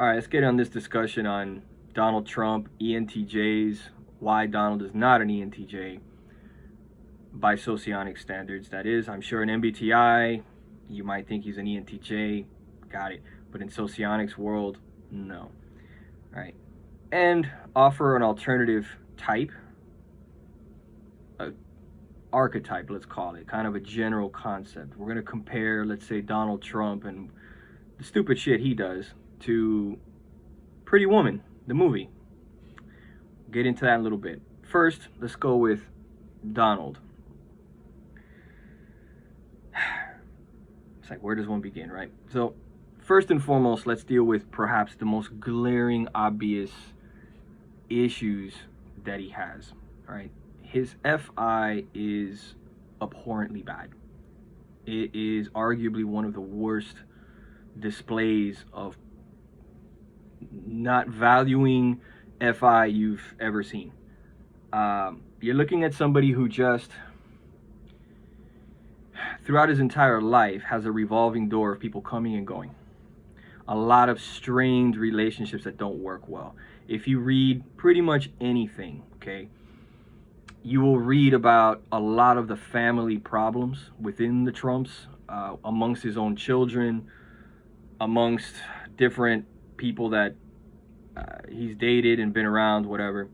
All right, let's get on this discussion on Donald Trump, ENTJs, why Donald is not an ENTJ by Socionics standards. That is, I'm sure in MBTI, you might think he's an ENTJ, got it. But in Socionics world, no. All right, and offer an alternative type, archetype, let's call it, kind of a general concept. We're going to compare, let's say, Donald Trump and the stupid shit he does to Pretty Woman, the movie. Get into that in a little bit. First, let's go with Donald. It's like, where does one begin, right? So, first and foremost, let's deal with perhaps the most glaring, obvious issues that he has, all right? His FI is abhorrently bad. It is arguably one of the worst displays of not valuing FI you've ever seen. You're looking at somebody who just, throughout his entire life, has a revolving door of people coming and going. A lot of strained relationships that don't work well. If you read pretty much anything, okay, you will read about a lot of the family problems within the Trumps, amongst his own children, amongst different people that he's dated and been around, whatever.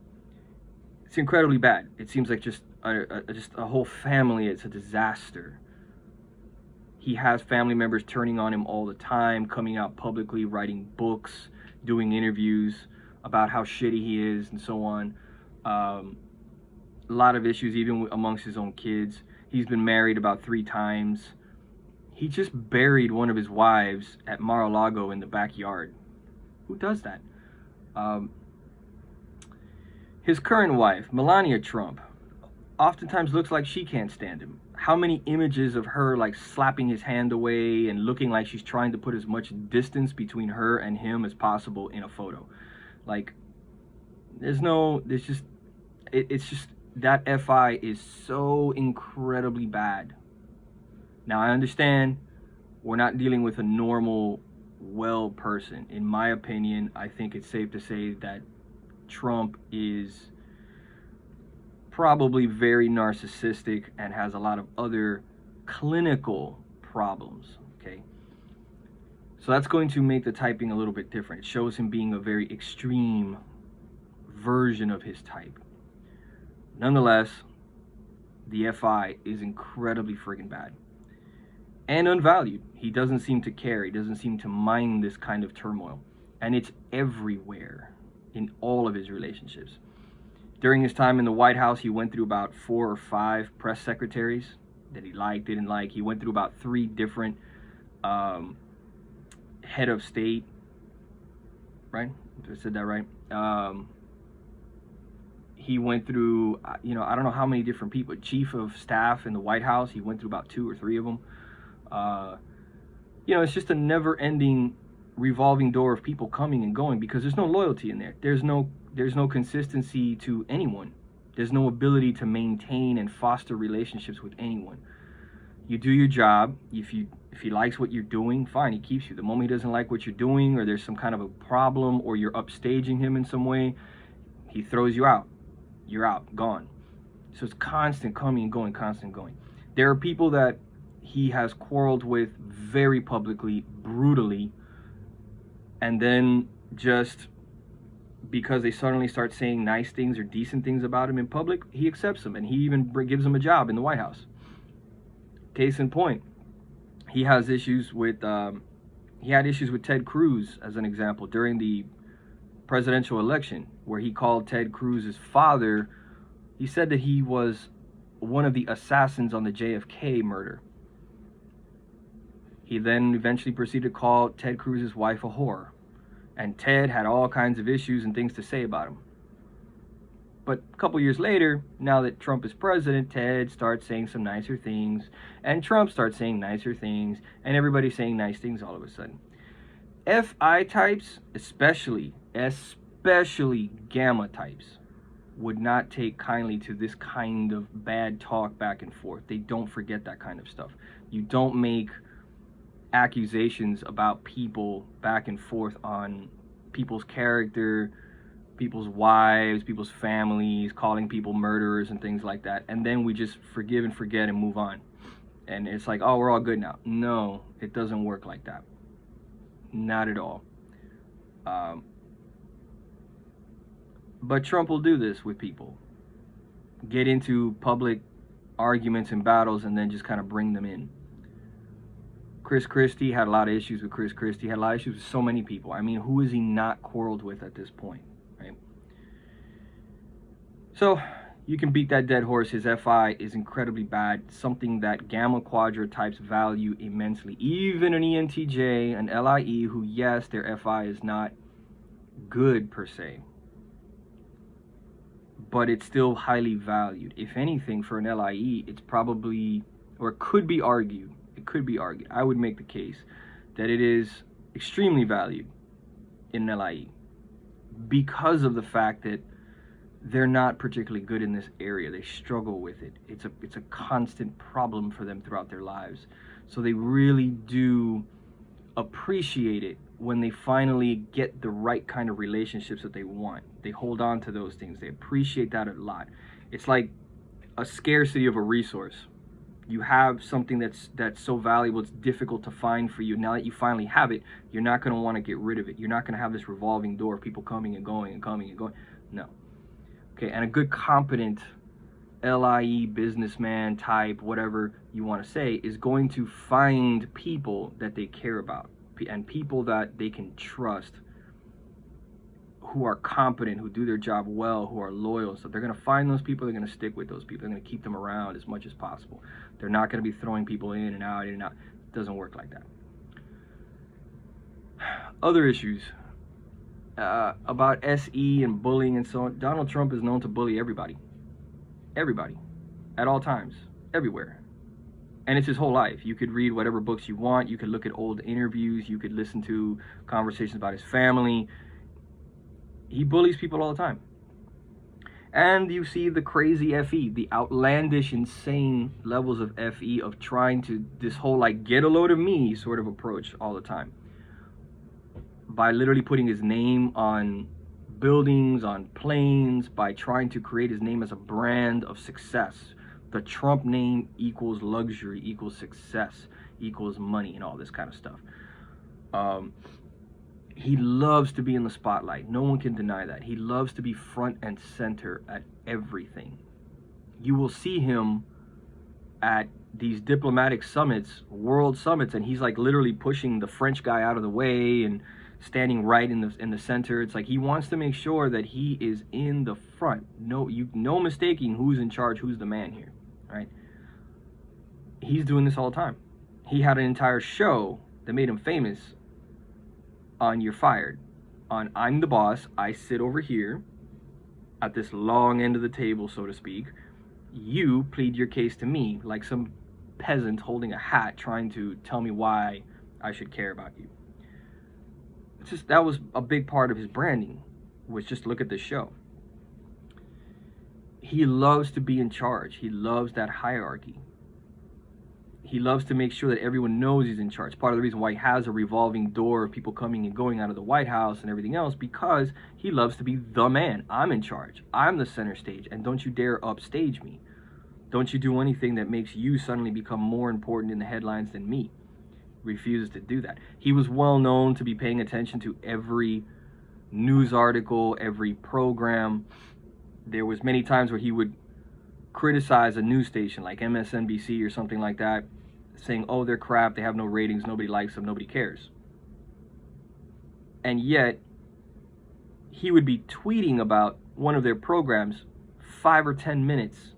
It's incredibly bad. It seems like just a whole family. It's a disaster. He has family members turning on him all the time, coming out publicly, writing books, doing interviews about how shitty he is, and so on. A lot of issues, even amongst his own kids. He's been married about 3 times. He just buried one of his wives at Mar-a-Lago in the backyard. Who does that? His current wife, Melania Trump, oftentimes looks like she can't stand him. How many images of her like slapping his hand away and looking like she's trying to put as much distance between her and him as possible in a photo? Like, it's just that FI is so incredibly bad. Now, I understand we're not dealing with a normal, well person. In my opinion, I think it's safe to say that Trump is probably very narcissistic and has a lot of other clinical problems, okay? So that's going to make the typing a little bit different. It shows him being a very extreme version of his type. Nonetheless, the FI is incredibly friggin' bad and unvalued. He doesn't seem to care. He doesn't seem to mind this kind of turmoil. And it's everywhere in all of his relationships. During his time in the White House, he went through about 4 or 5 press secretaries that he liked, didn't like. He went through about 3 different head of state, right? I said that right? He went through, I don't know how many different people, chief of staff in the White House. He went through about 2 or 3 of them. It's just a never-ending revolving door of people coming and going because there's no loyalty in there. There's no consistency to anyone. There's no ability to maintain and foster relationships with anyone. You do your job. If he likes what you're doing, fine, he keeps you. The moment he doesn't like what you're doing, or there's some kind of a problem, or you're upstaging him in some way, he throws you out. You're out, gone. So it's constant coming and going, constant going. There are people that he has quarreled with very publicly, brutally, and then just because they suddenly start saying nice things or decent things about him in public, he accepts them, and he even gives them a job in the White House. Case in point, he has issues with he had issues with Ted Cruz, as an example, during the presidential election, where he called Ted Cruz's father. He said that he was one of the assassins on the JFK murder. He then eventually proceeded to call Ted Cruz's wife a whore. And Ted had all kinds of issues and things to say about him. But a couple years later, now that Trump is president, Ted starts saying some nicer things, and Trump starts saying nicer things, and everybody's saying nice things all of a sudden. FI types, especially gamma types, would not take kindly to this kind of bad talk back and forth. They don't forget that kind of stuff. You don't make accusations about people back and forth on people's character, people's wives, people's families, calling people murderers and things like that. And then we just forgive and forget and move on. And it's like, oh, we're all good now. No, it doesn't work like that. Not at all. But Trump will do this with people. Get into public arguments and battles and then just kind of bring them in. Chris Christie had a lot of issues with Chris Christie, had a lot of issues with so many people. I mean, who is he not quarreled with at this point, right? So you can beat that dead horse. His FI is incredibly bad, something that Gamma Quadra types value immensely. Even an ENTJ, an LIE, who, yes, their FI is not good per se, but it's still highly valued. If anything, for an LIE, it's probably, or it could be argued, I would make the case that it is extremely valued in an LIE because of the fact that they're not particularly good in this area. They struggle with it. It's a constant problem for them throughout their lives. So they really do appreciate it when they finally get the right kind of relationships that they want. They hold on to those things. They appreciate that a lot. It's like a scarcity of a resource. You have something that's so valuable, it's difficult to find for you. Now that you finally have it, you're not going to want to get rid of it. You're not going to have this revolving door of people coming and going and coming and going. No. Okay, and a good competent LIE businessman type, whatever you want to say, is going to find people that they care about and people that they can trust, who are competent, who do their job well, who are loyal. So they're going to find those people, they're going to stick with those people, they're going to keep them around as much as possible. They're not going to be throwing people in and out, in and out. It doesn't work like that. Other issues about SE and bullying and so on. Donald Trump is known to bully everybody. Everybody. At all times. Everywhere. And it's his whole life. You could read whatever books you want. You could look at old interviews. You could listen to conversations about his family. He bullies people all the time. And you see the crazy FE, the outlandish, insane levels of FE of trying to, this whole like get a load of me sort of approach all the time. By literally putting his name on buildings, on planes, by trying to create his name as a brand of success. The Trump name equals luxury, equals success, equals money, and all this kind of stuff. He loves to be in the spotlight. No one can deny that. He loves to be front and center at everything. You will see him at these diplomatic summits, world summits, and he's like literally pushing the French guy out of the way and standing right in the center. It's like he wants to make sure that he is in the front. No mistaking who's in charge, who's the man here, right? He's doing this all the time. He had an entire show that made him famous on You're Fired, on I'm the boss, I sit over here at this long end of the table, so to speak. You plead your case to me like some peasant holding a hat trying to tell me why I should care about you. It's just, that was a big part of his branding, was just look at this show. He loves to be in charge. He loves that hierarchy. He loves to make sure that everyone knows he's in charge. Part of the reason why he has a revolving door of people coming and going out of the White House and everything else, because he loves to be the man. I'm in charge. I'm the center stage, and don't you dare upstage me. Don't you do anything that makes you suddenly become more important in the headlines than me. Refuses to do that. He was well known to be paying attention to every news article, every program. There was many times where he would criticize a news station like MSNBC or something like that, saying, oh, they're crap, they have no ratings, nobody likes them, nobody cares. And yet, he would be tweeting about one of their programs 5 or 10 minutes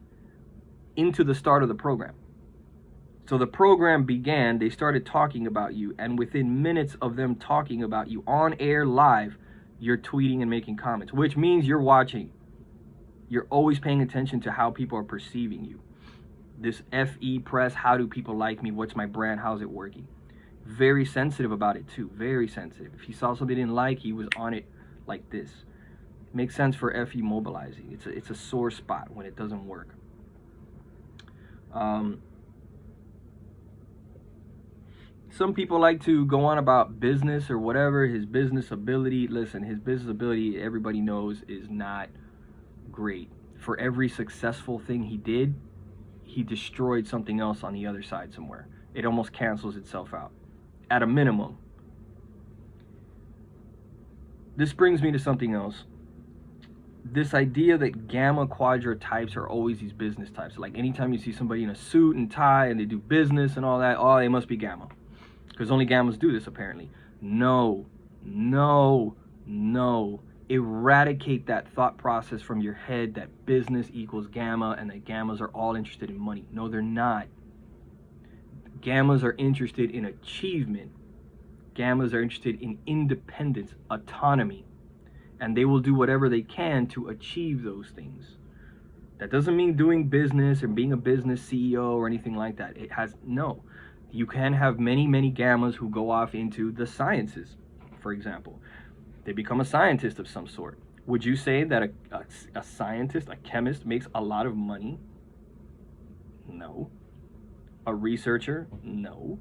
into the start of the program. So the program began, they started talking about you, and within minutes of them talking about you on air live, you're tweeting and making comments, which means you're watching. You're always paying attention to how people are perceiving you. This FE press, how do people like me? What's my brand? How's it working? Very sensitive about it too, very sensitive. If he saw something he didn't like, he was on it like this. Makes sense for FE mobilizing. It's a sore spot when it doesn't work. Some people like to go on about business or whatever, his business ability. Listen, his business ability, everybody knows, is not great. For every successful thing he did, he destroyed something else on the other side somewhere. It almost cancels itself out, at a minimum. This brings me to something else. This idea that gamma quadra types are always these business types. Like anytime you see somebody in a suit and tie and they do business and all that, oh, they must be gamma. Because only gammas do this, apparently. No, no, no. Eradicate that thought process from your head that business equals gamma and that gammas are all interested in money. No, they're not. Gammas are interested in achievement. Gammas are interested in independence, autonomy. And they will do whatever they can to achieve those things. That doesn't mean doing business or being a business CEO or anything like that. It has, no. You can have many, many gammas who go off into the sciences, for example. They become a scientist of some sort. Would you say that a scientist, a chemist, makes a lot of money? No. A researcher? No.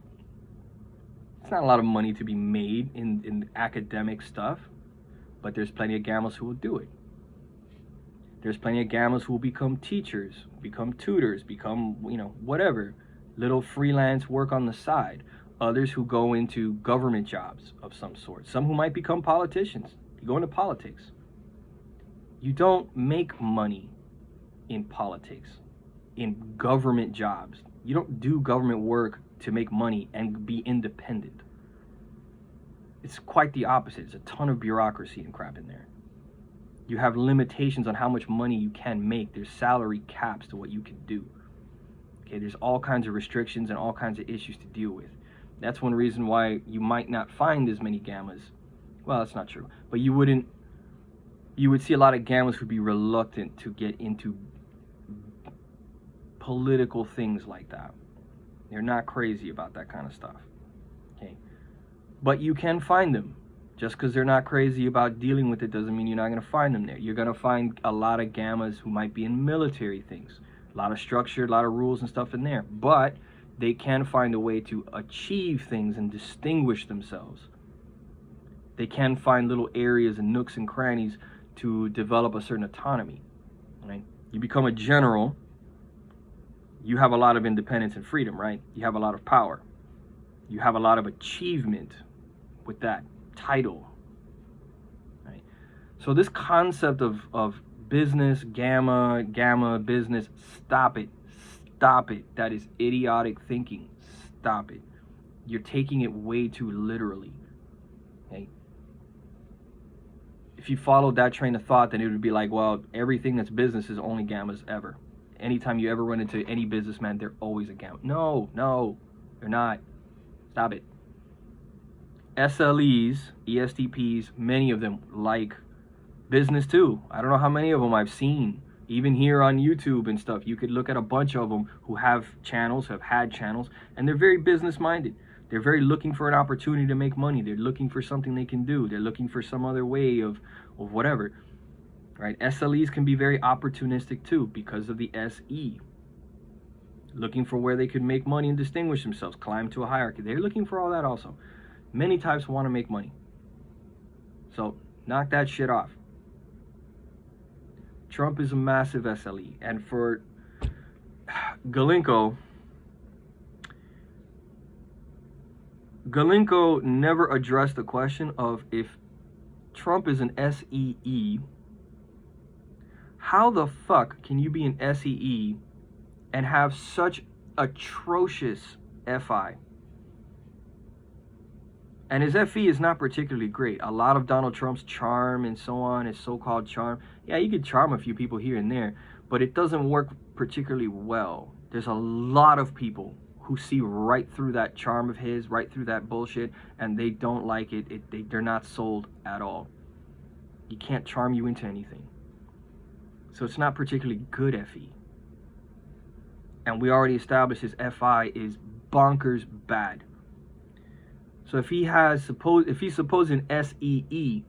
It's not a lot of money to be made in academic stuff, but there's plenty of gammas who will do it. There's plenty of gammas who will become teachers, become tutors, become, whatever. Little freelance work on the side. Others who go into government jobs of some sort. Some who might become politicians. You go into politics. You don't make money in politics, in government jobs. You don't do government work to make money and be independent. It's quite the opposite. There's a ton of bureaucracy and crap in there. You have limitations on how much money you can make. There's salary caps to what you can do. Okay, there's all kinds of restrictions and all kinds of issues to deal with. That's one reason why you might not find as many gammas. Well, that's not true. But you would see a lot of gammas who'd be reluctant to get into political things like that. They're not crazy about that kind of stuff. Okay. But you can find them. Just because they're not crazy about dealing with it doesn't mean you're not going to find them there. You're going to find a lot of gammas who might be in military things. A lot of structure, a lot of rules and stuff in there. But they can find a way to achieve things and distinguish themselves. They can find little areas and nooks and crannies to develop a certain autonomy. Right? You become a general, you have a lot of independence and freedom, right? You have a lot of power. You have a lot of achievement with that title. Right? So this concept of business, gamma, business, stop it. Stop it. That is idiotic thinking. Stop it. You're taking it way too literally. Okay? If you followed that train of thought, then it would be like, well, everything that's business is only gammas ever. Anytime you ever run into any businessman, they're always a gamma. No, they're not. Stop it. SLEs, ESTPs, many of them like business too. I don't know how many of them I've seen. Even here on YouTube and stuff, you could look at a bunch of them who have channels, have had channels, and they're very business-minded. They're very looking for an opportunity to make money. They're looking for something they can do. They're looking for some other way of whatever. Right? SLEs can be very opportunistic too because of the SE. Looking for where they could make money and distinguish themselves, climb to a hierarchy. They're looking for all that also. Many types want to make money. So knock that shit off. Trump is a massive SLE. And for Galinko never addressed the question of if Trump is an SEE, how the fuck can you be an SEE and have such atrocious FI? And his FE is not particularly great. A lot of Donald Trump's charm and so on, his so-called charm. Yeah, you could charm a few people here and there, but it doesn't work particularly well. There's a lot of people who see right through that charm of his, right through that bullshit, and they don't like it. They're not sold at all. You can't charm you into anything. So it's not particularly good FE. And we already established his FI is bonkers bad. So if he's supposed an SEE,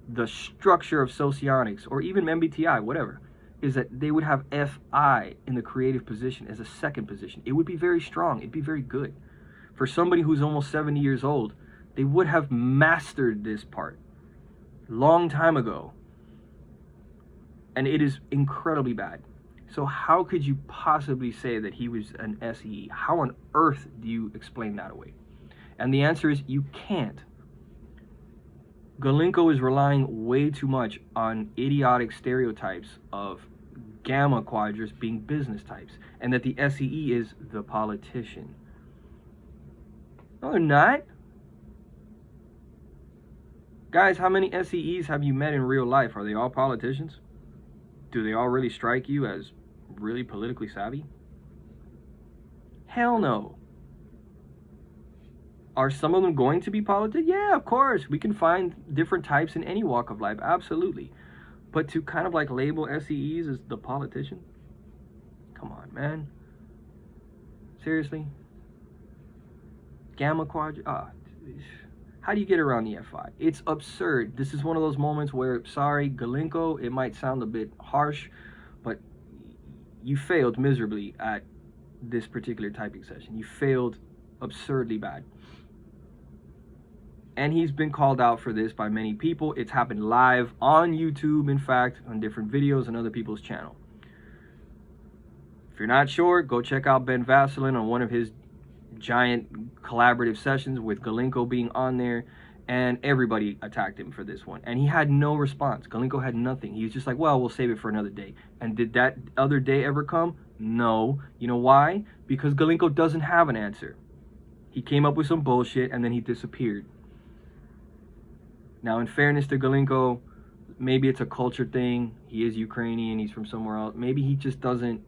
the structure of Socionics, or even MBTI, whatever, is that they would have FI in the creative position as a second position. It would be very strong. It'd be very good. For somebody who's almost 70 years old, they would have mastered this part long time ago. And it is incredibly bad. So how could you possibly say that he was an SLE? How on earth do you explain that away? And the answer is you can't. Galinko is relying way too much on idiotic stereotypes of gamma quadras being business types, and that the SLE is the politician. No, they're not. Guys, how many SLEs have you met in real life? Are they all politicians? Do they all really strike you as really politically savvy? Hell no. Are some of them going to be politics? Yeah, of course. We can find different types in any walk of life, absolutely. But to kind of like label SLEs as the politician? Come on, man. Seriously? Gamma quadra? How do you get around the FI? It's absurd. This is one of those moments where, sorry, Galinko, it might sound a bit harsh, but you failed miserably at this particular typing session. You failed absurdly bad. And he's been called out for this by many people. It's happened live on YouTube, in fact, on different videos on other people's channel. If you're not sure, go check out Ben Vaseline on one of his giant collaborative sessions with Galinko being on there, and everybody attacked him for this one. And he had no response. Galinko had nothing. He was just like, well, we'll save it for another day. And did that other day ever come? No. You know why? Because Galinko doesn't have an answer. He came up with some bullshit and then he disappeared. Now, in fairness to Galinko, maybe it's a culture thing. He is Ukrainian. He's from somewhere else. Maybe he just doesn't,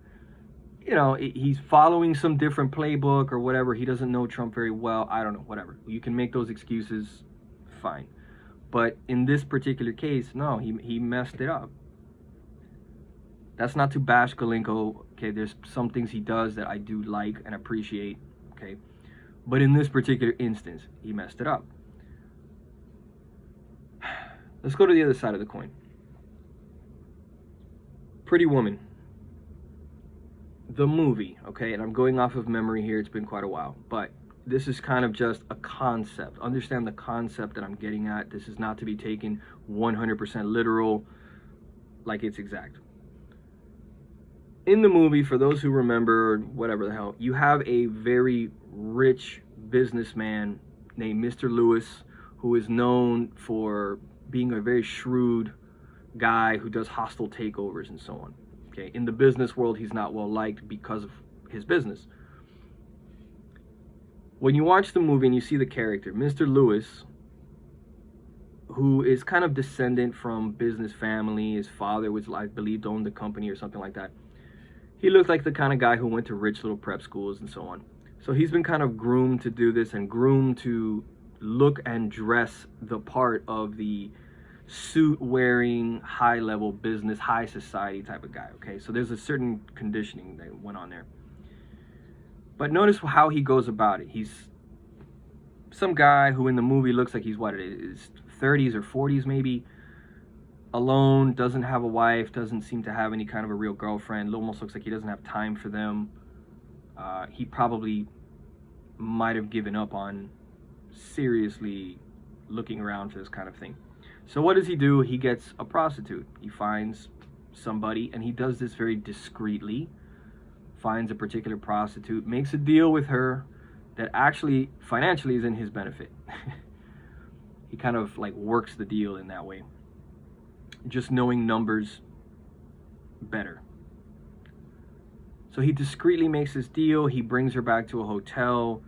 you know, he's following some different playbook or whatever. He doesn't know Trump very well. I don't know, whatever. You can make those excuses, fine. But in this particular case, no, he messed it up. That's not to bash Galinko, okay? There's some things he does that I do like and appreciate, okay? But in this particular instance, he messed it up. Let's go to the other side of the coin. Pretty Woman. The movie, okay? And I'm going off of memory here. It's been quite a while. But this is kind of just a concept. Understand the concept that I'm getting at. This is not to be taken 100% literal, like it's exact. In the movie, for those who remember, whatever the hell, you have a very rich businessman named Mr. Lewis, who is known for being a very shrewd guy who does hostile takeovers and so on. Okay, in the business world, he's not well liked because of his business. When you watch the movie and you see the character, Mr. Lewis, who is kind of descendant from business family, his father was, I believe, owned the company or something like that. He looked like the kind of guy who went to rich little prep schools and so on. So he's been kind of groomed to do this and groomed to look and dress the part of the suit-wearing, high-level business, high society type of guy, okay? So there's a certain conditioning that went on there. But notice how he goes about it. He's some guy who in the movie looks like he's, what, his 30s or 40s maybe, alone, doesn't have a wife, doesn't seem to have any kind of a real girlfriend. It almost looks like he doesn't have time for them. He probably might have given up on seriously looking around for this kind of thing. So what does he do? He gets a prostitute. He finds somebody, and he does this very discreetly, finds a particular prostitute, makes a deal with her that actually financially is in his benefit. He kind of like works the deal in that way, just knowing numbers better. So he discreetly makes this deal. He brings her back to a hotel.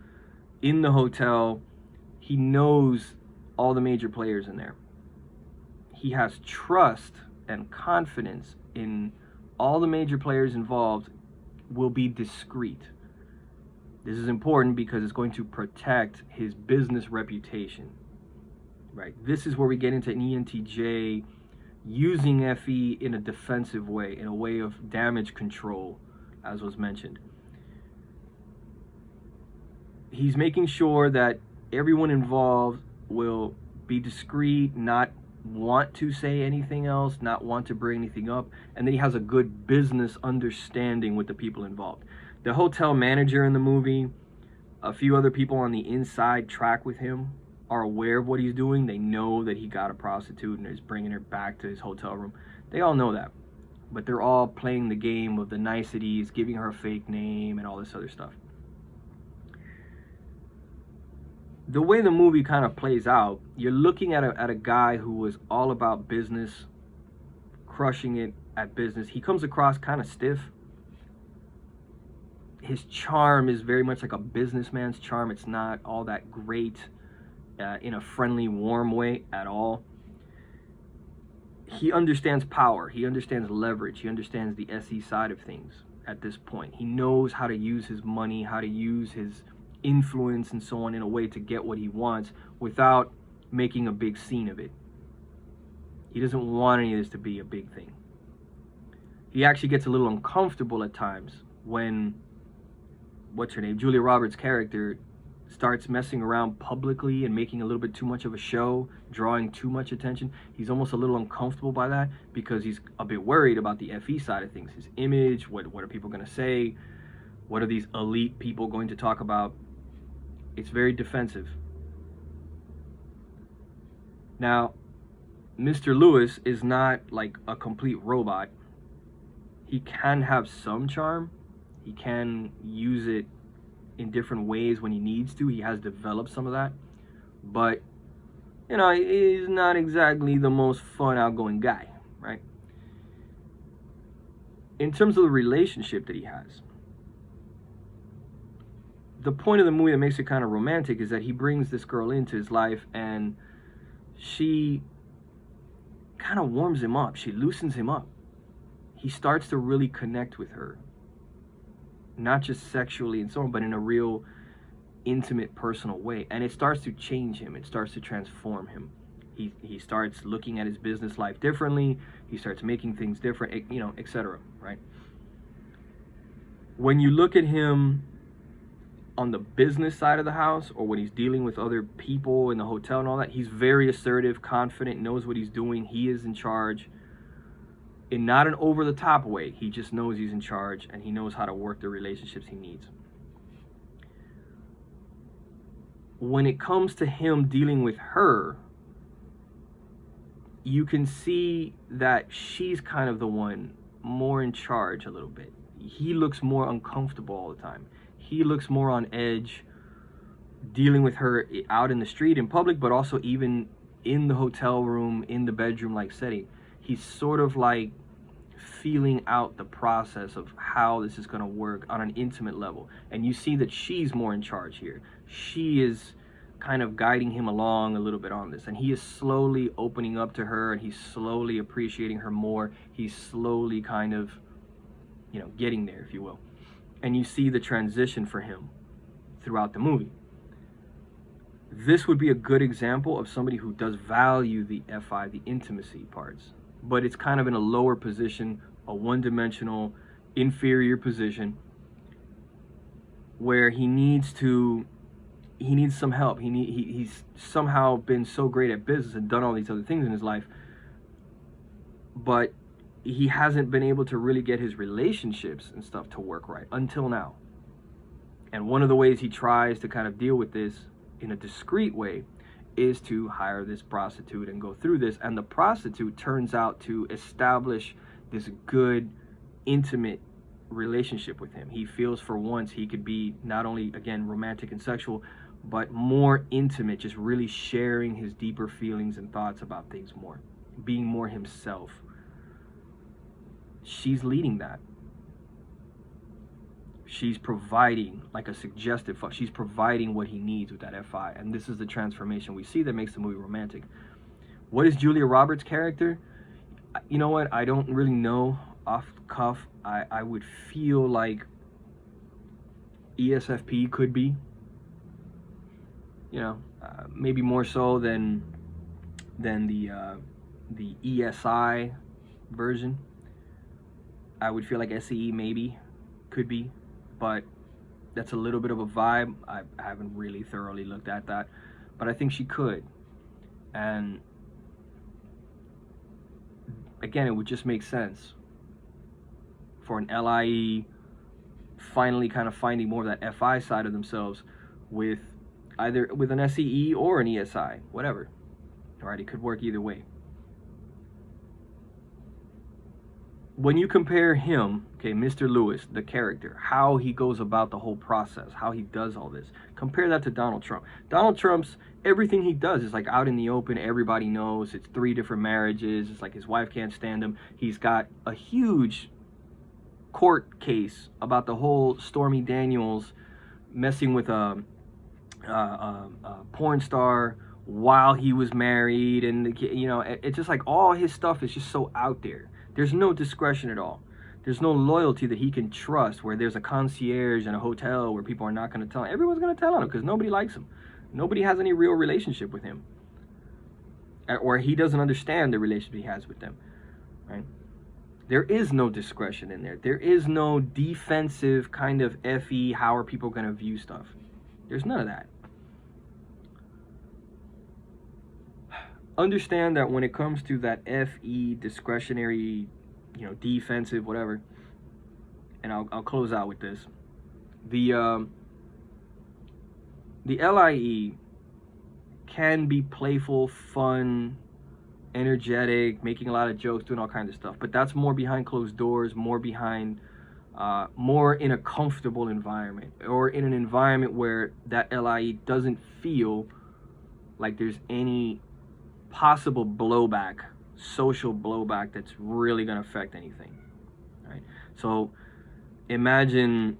In the hotel, he knows all the major players in there. He has trust and confidence in all the major players involved, will be discreet. This is important because it's going to protect his business reputation, right? This is where we get into an ENTJ using FE in a defensive way, in a way of damage control, as was mentioned. He's making sure that everyone involved will be discreet, not want to say anything else, not want to bring anything up, and then he has a good business understanding with the people involved. The hotel manager in the movie A few other people on the inside track with him, are aware of what he's doing. They know that he got a prostitute and is bringing her back to his hotel room. They all know that. But they're all playing the game of the niceties, giving her a fake name and all this other stuff. The way the movie kind of plays out, you're looking at a guy who was all about business, crushing it at business. He comes across kind of stiff. His charm is very much like a businessman's charm. It's not all that great in a friendly, warm way at all. He understands power. He understands leverage. He understands the SE side of things at this point. He knows how to use his money, how to use his influence and so on in a way to get what he wants without making a big scene of it. He doesn't want any of this to be a big thing. He actually gets a little uncomfortable at times when, what's her name, Julia Roberts' character starts messing around publicly and making a little bit too much of a show, drawing too much attention. He's almost a little uncomfortable by that because he's a bit worried about the FE side of things, his image, what are people going to say, what are these elite people going to talk about. It's very defensive. Now, Mr. Lewis is not like a complete robot. He can have some charm. He can use it in different ways when he needs to. He has developed some of that. But, you know, he's not exactly the most fun, outgoing guy, right? In terms of the relationship that he has, the point of the movie that makes it kind of romantic is that he brings this girl into his life and she kind of warms him up. She loosens him up. He starts to really connect with her. Not just sexually and so on, but in a real intimate, personal way. And it starts to change him. It starts to transform him. He starts looking at his business life differently. He starts making things different, you know, etc. Right? When you look at him on the business side of the house, or when he's dealing with other people in the hotel and all that, he's very assertive, confident, knows what he's doing. He is in charge. In not an over-the-top way. He just knows he's in charge and he knows how to work the relationships he needs. When it comes to him dealing with her, you can see that she's kind of the one more in charge a little bit. He looks more uncomfortable all the time. He looks more on edge dealing with her out in the street, in public, but also even in the hotel room, in the bedroom-like setting. He's sort of like feeling out the process of how this is going to work on an intimate level. And you see that she's more in charge here. She is kind of guiding him along a little bit on this. And he is slowly opening up to her and he's slowly appreciating her more. He's slowly kind of, you know, getting there, if you will. And you see the transition for him throughout the movie. This would be a good example of somebody who does value the FI, the intimacy parts. But it's kind of in a lower position, a one-dimensional, inferior position, where he needs some help. He's somehow been so great at business and done all these other things in his life, but he hasn't been able to really get his relationships and stuff to work right until now. And one of the ways he tries to kind of deal with this in a discreet way is to hire this prostitute and go through this. And the prostitute turns out to establish this good, intimate relationship with him. He feels for once he could be not only, again, romantic and sexual, but more intimate, just really sharing his deeper feelings and thoughts about things more, being more himself. She's leading that. She's providing like a suggestive, she's providing what he needs with that FI. And this is the transformation we see that makes the movie romantic. What is Julia Roberts' character? You know what? I don't really know off the cuff. I would feel like ESFP could be. You know, maybe more so than the ESI version. I would feel like SLE maybe could be, but that's a little bit of a vibe. I haven't really thoroughly looked at that, but I think she could. And again, it would just make sense for an LIE finally kind of finding more of that FI side of themselves with either with an SEE or an ESI, whatever. All right, it could work either way. When you compare him, okay, Mr. Lewis, the character, how he goes about the whole process, how he does all this, compare that to Donald Trump. Donald Trump's, everything he does is like out in the open, everybody knows, it's 3 different marriages, it's like his wife can't stand him. He's got a huge court case about the whole Stormy Daniels messing with a porn star while he was married, and you know, it's just like all his stuff is just so out there. There's no discretion at all. There's no loyalty that he can trust, where there's a concierge in a hotel where people are not going to tell him. Everyone's going to tell on him because nobody likes him. Nobody has any real relationship with him, or he doesn't understand the relationship he has with them, right? There is no discretion in there. There is no defensive kind of FE, how are people going to view stuff. There's none of that. Understand that when it comes to that FE, discretionary, you know, defensive, whatever, and I'll close out with this. The LIE can be playful, fun, energetic, making a lot of jokes, doing all kinds of stuff, but that's more behind closed doors, more behind, more in a comfortable environment, or in an environment where that LIE doesn't feel like there's any possible blowback, social blowback that's really going to affect anything, right? So imagine,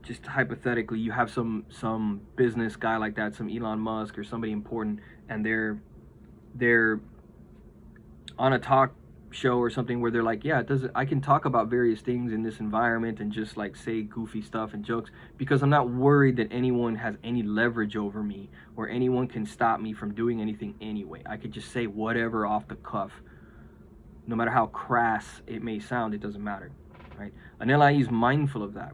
just hypothetically, you have some business guy like that, some Elon Musk or somebody important, and they're on a talk show or something where they're like, yeah, I can talk about various things in this environment and just like say goofy stuff and jokes because I'm not worried that anyone has any leverage over me or anyone can stop me from doing anything anyway. I could just say whatever off the cuff, no matter how crass it may sound. It doesn't matter, right? An LIE is mindful of that.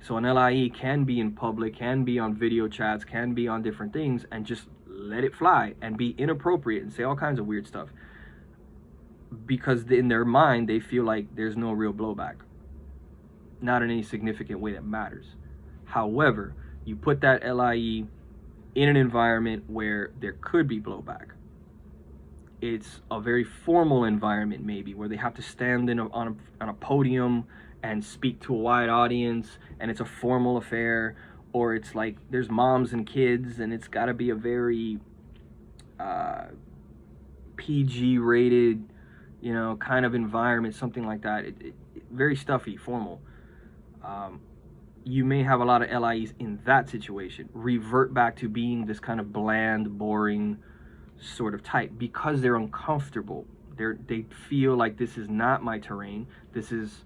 So an LIE can be in public, can be on video chats, can be on different things, and just let it fly and be inappropriate and say all kinds of weird stuff, because in their mind they feel like there's no real blowback, not in any significant way that matters. However, you put that LIE in an environment where there could be blowback. It's a very formal environment, maybe, where they have to stand on a podium and speak to a wide audience, and it's a formal affair, or it's like there's moms and kids, and it's got to be a very PG rated, you know, kind of environment, something like that. Very stuffy, formal. You may have a lot of LIEs in that situation revert back to being this kind of bland, boring sort of type because they're uncomfortable. They feel like this is not my terrain. This is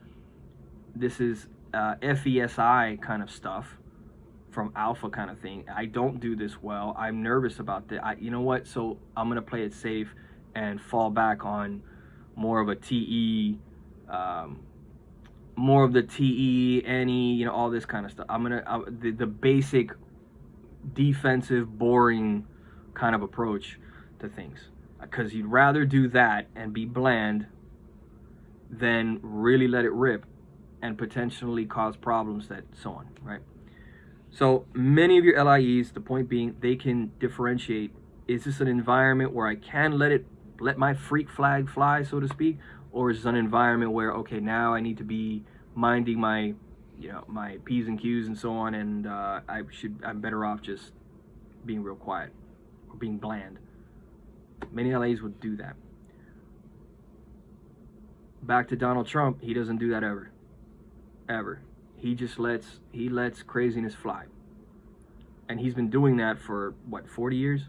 FESI kind of stuff from alpha kind of thing. I don't do this well. I'm nervous about that. You know what? So I'm gonna play it safe and fall back on more of a TE, more of the TE, NE, you know, all this kind of stuff. The basic defensive, boring kind of approach to things, because you'd rather do that and be bland than really let it rip and potentially cause problems, that so on, right? So many of your LIEs, the point being, they can differentiate. Is this an environment where I can let my freak flag fly, so to speak, or is it an environment where, okay, now I need to be minding my, you know, my P's and Q's and so on, and I'm better off just being real quiet or being bland. Many LIEs would do that. Back to Donald Trump, he doesn't do that ever. He just lets craziness fly, and he's been doing that for what, 40 years.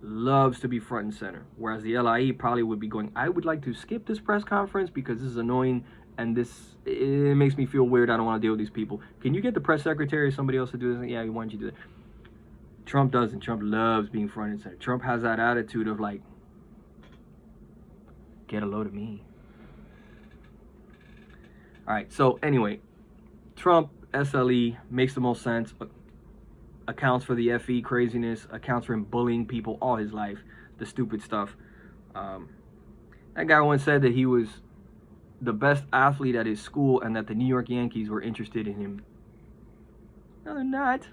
Loves to be front and center, whereas the LIE probably would be going, I would like to skip this press conference because this is annoying and it makes me feel weird. I don't want to deal with these people. Can you get the press secretary or somebody else to do this? Yeah, why don't you do that? Trump doesn't. Trump loves being front and center. Trump has that attitude of like, get a load of me. All right, so anyway, Trump, SLE, makes the most sense, accounts for the FE craziness, accounts for him bullying people all his life, the stupid stuff. That guy once said that he was the best athlete at his school and that the New York Yankees were interested in him. No, they're not.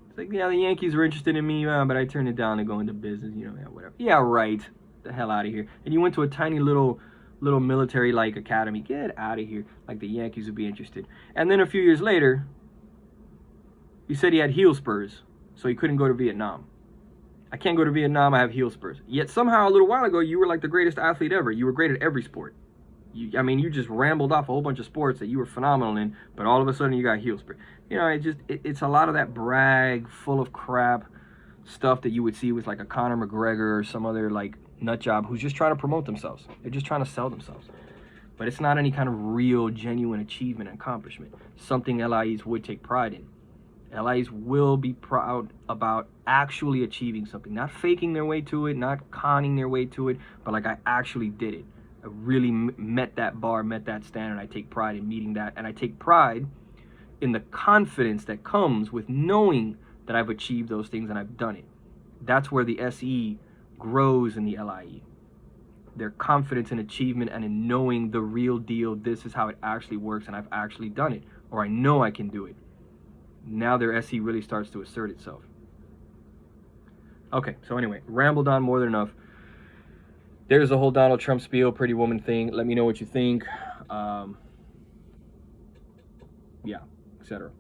It's like, yeah, the Yankees were interested in me, but I turned it down to go into business, you know, yeah, whatever. Yeah, right. The hell out of here. And you went to a tiny little military-like academy. Get out of here. Like the Yankees would be interested. And then a few years later, he said he had heel spurs, so he couldn't go to Vietnam. I can't go to Vietnam, I have heel spurs. Yet somehow a little while ago, you were like the greatest athlete ever. You were great at every sport. You just rambled off a whole bunch of sports that you were phenomenal in, but all of a sudden you got heel spurs. You know, it's a lot of that brag, full of crap stuff that you would see with like a Conor McGregor or some other like nut job who's just trying to promote themselves. They're just trying to sell themselves. But it's not any kind of real, genuine achievement and accomplishment. Something LIEs would take pride in. LIEs will be proud about actually achieving something, not faking their way to it, not conning their way to it, but like I actually did it. I really met that bar, met that standard. I take pride in meeting that, and I take pride in the confidence that comes with knowing that I've achieved those things and I've done it. That's where the SE grows in the LIE. Their confidence in achievement and in knowing the real deal, this is how it actually works and I've actually done it, or I know I can do it. Now their SE really starts to assert itself. Okay, so anyway, rambled on more than enough. There's the whole Donald Trump spiel, pretty woman thing. Let me know what you think. Yeah, etc.